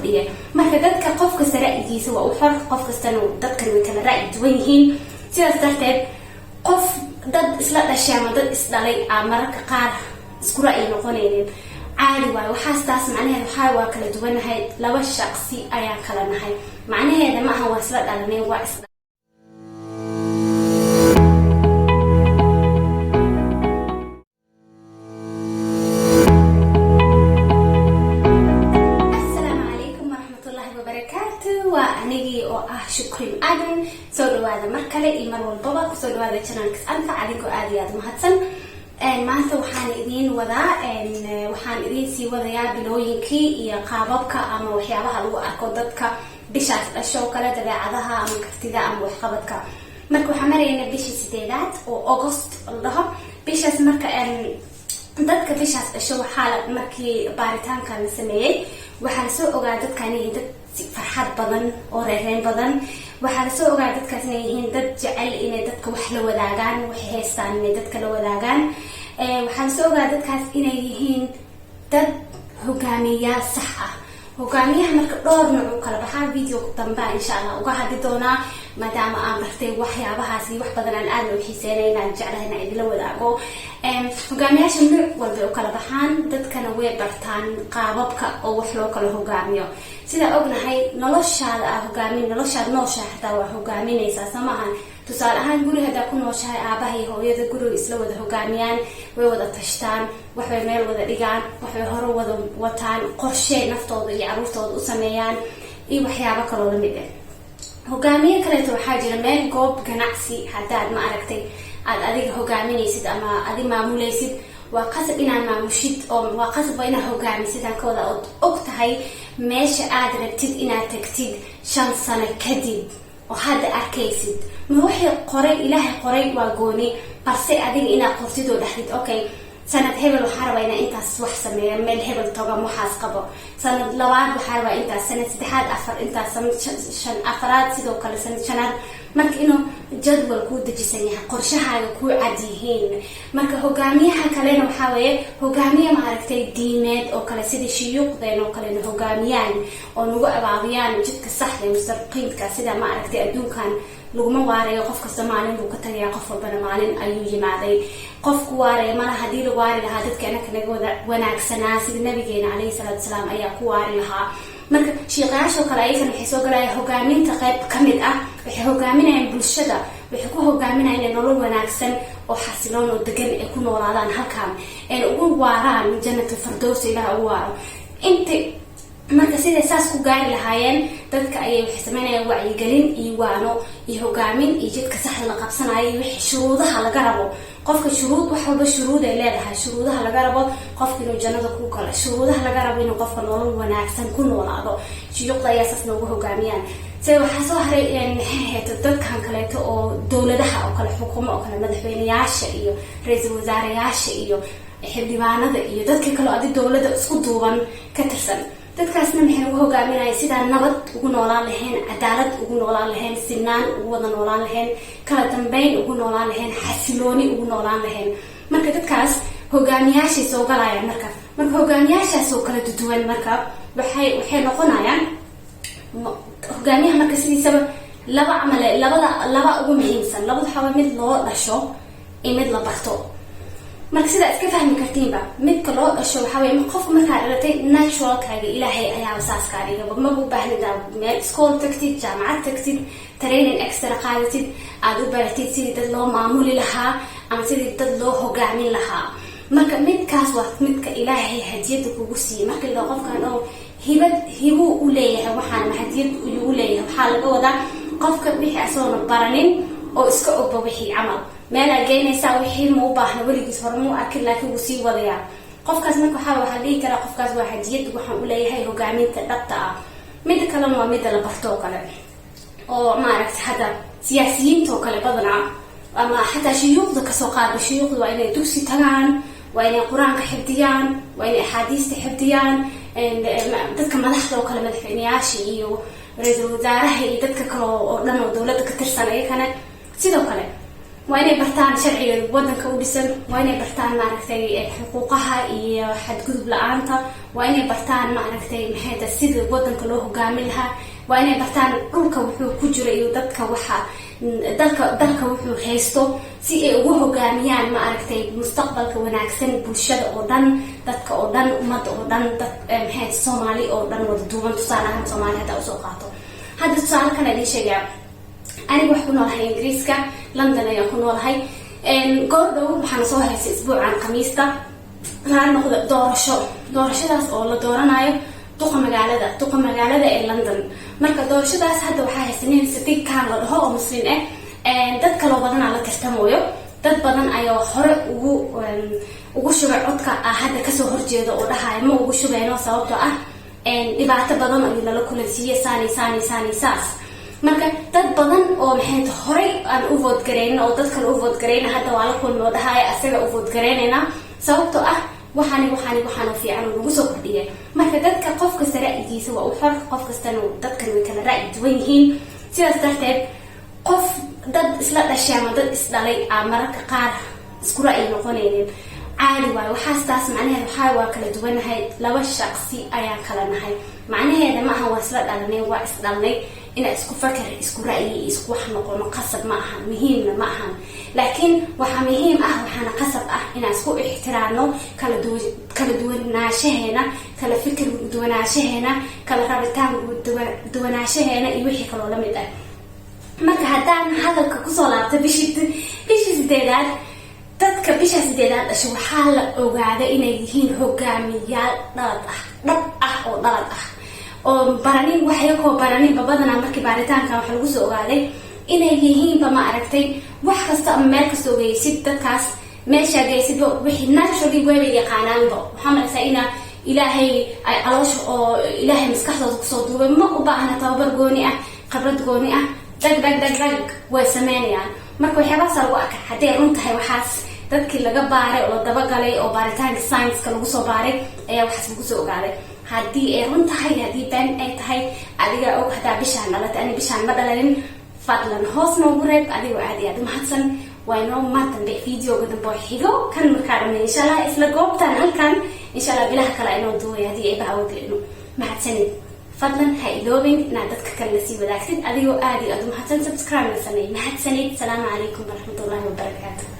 kordhiya. marka dadka qof kasta ra'yigiisa waa u xor, qof kastana dadkan way kala ra'yi duwan yihiin. sidaas darteed qof dad isla dhashay ama dad isdhalay mararka qaar isku ra'yi noqonaynin caadi waayo. waxaas taas macnaheed waxaa waa kala duwanahay, laba shaqsi ayaa kala nahay. macnaheeda ma aha waa isla dhalaneen, waa isla shukrin aadan. soo dhawaada mar kale iyo mar walbaba kusoo dhawaada channelkas anfac adigoo aad iyo aad mahadsan. maanta waxaan idiin sii wadayaa bilooyinkii iyo qaababka ama waxyaabaha lagu arko dadka bishaas dhasho kale, dabeecadaha ama kartida ama waxqabadka. marka waxaan maraynaa bishii 8aad oo August la dhaho. bishaas marka dadka bishaas dhasho waxaa markii baaritaanka la sameeyay waxaa soo ogaa dadkan inay dad farxad badan oo reereen badan. waxaa soo ogaa dadkaas inay yihiin dad jecel inay dadka wax la wadaagaan, wax haystaan inay dadka la wadaagaan. waxaa soo ogaa dadkaas inay yihiin dad hogaamiyayaal sax ah. hogaamiyaha marka dhowr nooc u kala baxaa. video dambe insha Allah uga hadli doonaa maadaama aan bartay waxyaabahaas iyo wax badan aan aad u xiiseynay inaan jeclahay inaan idila wadaago. hogaamiyaasha nooc walba u kala baxaan, dadkana way bartaan qaababka oo wax loo kala hogaamiyo. sida ognahay noloshaada hogaamin, noloshaada nooshahay hataa waa hogaaminaysaa samahan. tusaale ahaan guri hadaa ku nooshahay aabaha iyo hooyada guriga isla wada hogaamiyaan, way wada tashtaan, waxbay meel wada dhigaan, waxbay hore wada wataan, qorshe naftooda iyo caruurtooda u sameeyaan iyo waxyaabo kaloo lamid ah. hogaamiye kaleeto waxaa jira meel goob ganacsi hadaad ma aragtay aad adiga hogaaminaysid ama adi maamulaysid, waa qasab inaad maamushid oo waa qasab inaad hogaamisid halkooda ood og tahay meesha aad rabtid inaad tagtid 5 sano kadib oo hadda arkaysid. ma wixii qoray ilaahay qoray waa gooni, balse adiga inaad qortid oo dhaxdid okay sanad hebel waxaa rabaa inaa intaas wax sameeya, meel hebel toga waxaas qabo, sanad labaad waxaa rabaa intaas, sanad saddexaad afar intaas, sanad shan afaraad sidoo kale sanad shanaad. marka inuu jadwal kuu dejisan yahay, qorshahaaga kuu cad yihiin. marka hogaamiyaha kalena waxaa weeye hogaamiye maaragtay diimeed oo kale sida shuyuuqdeen oo kalena hogaamiyaan oo nagu abaabiyaan jidka saxda ee mustaqiimka. sida maaragtay adduunkan laguma waarayo, qof kasta maalin buu ka tagayaa, qof walbana maalin ayuu yimaaday. qofku waaraya mana hadii la waari lahaa dadka anaka naga wanaagsanaa sida nabigeena calayhi salaatu wasalaam ayaa ku waari lahaa. marka shiiqayaasha kale aysan waxay soo galayaan hogaaminta qayb kamid ah. waxay hogaaminayaan bulshada, waxay ku hogaaminayaan nolol wanaagsan oo xasiloon oo degan ay ku noolaadaan halkan ay ugu waaraan jannatul firdaws ilaaha ugu waaro. marka siday saas ku gaari lahaayeen dadka ayay waxay sameynayaan wacyigelin iyo waano iyo hogaamin iyo jidka saxda la qabsanayo iyo wixii shuruudaha laga rabo. qofka shuruud wax walba shuruud ay leedahay. shuruudaha laga rabo qofka inuu jannada ku galo, shuruudaha laga rabo inuu qofka nolol wanaagsan ku noolaado. shuyuuqda ayaa saas noogu hogaamiyaan. sida waxaa soo haray maxay ahayd dadkan kaleeto oo dowladaha oo kale xukumo oo kale, madaxweyneyaasha iyo ra-iisul wasaareyaasha iyo xildhibaanada iyo dadka kale adi dowladda isku duuban ka tirsan. dadkaasna maxay ugu hogaaminayaan sidaa nabad ugu noolaan lahayn, cadaalad ugu noolaan lahayn, sinaan ugu wada noolaan lahayn, kala dambeyn ugu noolaan lahayn, xasilooni ugu noolaan lahayn. marka dadkaas hogaamiyaashay soo galayaan. marka hogaamiyaashaas oo kala duwan marka waxay noqonayaan hogaamiyaha marka sidiisaba laba ugu muhiimsan. labada waxaa mid loo dhasho iyo mid la barto. marka sida iska fahmi kartiinba midka loo dhasho waxaa weeye qofka markaa dhalatay naturalkaaga ilaahay ayaa saas ka dhigay. ma u baahnid meel school tagtid, jaamacad tagtid, training extra qaadatid, aad u baratid sidii dad loo maamuli lahaa ama sidii dad loo hogaamin lahaa. marka midkaas waa midka ilaahay hadiyada kugu siiyey. marka la qofkan oo hibo u leeyahay waxaan hadiyad u leeyahay, waxaa laga wadaa qofka wixii asoona baranin oo iska ogba wixii camal meel ay geynaysaa wixii ma u baahna weligiis hore ma arkin laakiin wuu sii wadayaa. qofkaas marka waxaa dhihi karaa qofkaas waa hadiyad waxaan u leeyahay hogaaminta dhabta ah. mid kalena waa mid la barto oo kale oo maaragtay hadda siyaasiyiinta oo kale badanaa ama xataa shuyuuqda kasoo qaada. shuyuuqda waa inay dugsi tagaan, waa inay quraanka xifdiyaan, waa inay axaadiista xifdiyaan. dadka madaxda oo kale, madaxweyneyaasha iyo ra-iisul wasaaraha iyo dadka kale oo dhan oo dowladda ka tirsan ayakana sidoo kale وأنا برتان شرعي ودن كودسن وأنا برتان معرفتي حقوقها إيه حد كذب لعنتا وأنا برتان معرفتي محيط السيد ودن كلوه جاملها وأنا برتان كل كوحو كجري ودك وحى دك وحو هيستو سي وهو جاميان معرفتي مستقبل كوناكسن بوشد أودن دك أودن ومد أودن دك محيط الصومالي أودن ودوان تصانع الصومالي هذا وسوقاته هذا السؤال كان لي شيء أنا بحكي نورهاي إنجليزكا لندن أنا أكون نورهاي قردو بحنا صوها أسبوع عن خميستا ران ناخذ doorashadaas oo la dooranayo duqa magaalada ee London marka doorashadaas hadda waxa haysaneen sidii kaan la dhaho oo muslim dad kale badan la tartamayo dad badan ayaa hore ugu shubay codka hadda ka soo horjeedo oo dhahay ma ugu shubayno sababtoo ah dhibaato badan ay la kulansiiyay saas marka dad badan oo maxay hore aan u vote gareyn oo dad kale u vote gareyn hadda waa la kulmo dhahay asaga u vote gareynayna sababtoo ah waxaan fiican ugu soo kordhiyay marka dadka qof kasta ra'yigiisa waa u xor qof kastana dadka way kala ra'yi duwan yihiin sidaas darteed qof dad isla dhashay ama dad isdhalay mararka qaar isku ra'yi noqonayeen caadi waay waxaas taas macnaheedu waa kala duwanahay laba shaqsi ayaa kala nahay macnaheedu ma aha waa isla dhalanay waa isdhalnay إن إسكو فكر إسكو رأيي إسكو وح نقول قصب معها مهم معها لكن وح مهم وحنا قصب إن إسكو احترامه كلا دون ناشهنا كلا فكر دون ناشهنا كلا رابطان دون ناشهنا يوحي كلا ولا مدة ما كهدان هذا الكوسولات بيش زداد تذكر بيش زداد أشو حال وقاعدة إن يهين هو جاميات ضلط oo baranin waxay ku baranin babadana markii baaritaanka waxa lagu soo ogaaday inay yihiin ba ma aragtay wax kasta ama meel kasta oo geysid dadkaas meesha geysid wixii naturally way yaqaanaan waxa maraysa ilaahay ay aloosh oo ilaahay maskaxdooda ku soo duubay ma u baahna tababar gooni ah khibrad gooni ah dag way sameeyaan marka waxyaabaa lagu arkay hadii runtahay waxaas dadkii laga baaray oo daba galay oo baaritaanka science-ka lagu soo baaray ayaa waxaas lagu soo ogaaday haddii ay runtahay haddii been ay tahay adiga og hadaa bishaan dhalatay ani bishaan ma dhalalin fadlan hoos noogu reeb adigoo aad mahadsan waynoo maanta videoga dambe xigo kan markaa dhamay insha Allah isla goobtaan halkan insha Allah bilaha kale inoo duway haddii ay baawdayno mahadsanid fadlan ha iloobin inaad dadka kale sii wadaagsid adigoo aad mahadsan subscribe na samee mahadsanid salaamu calaykum waraxmatullaahi wabarakaatuh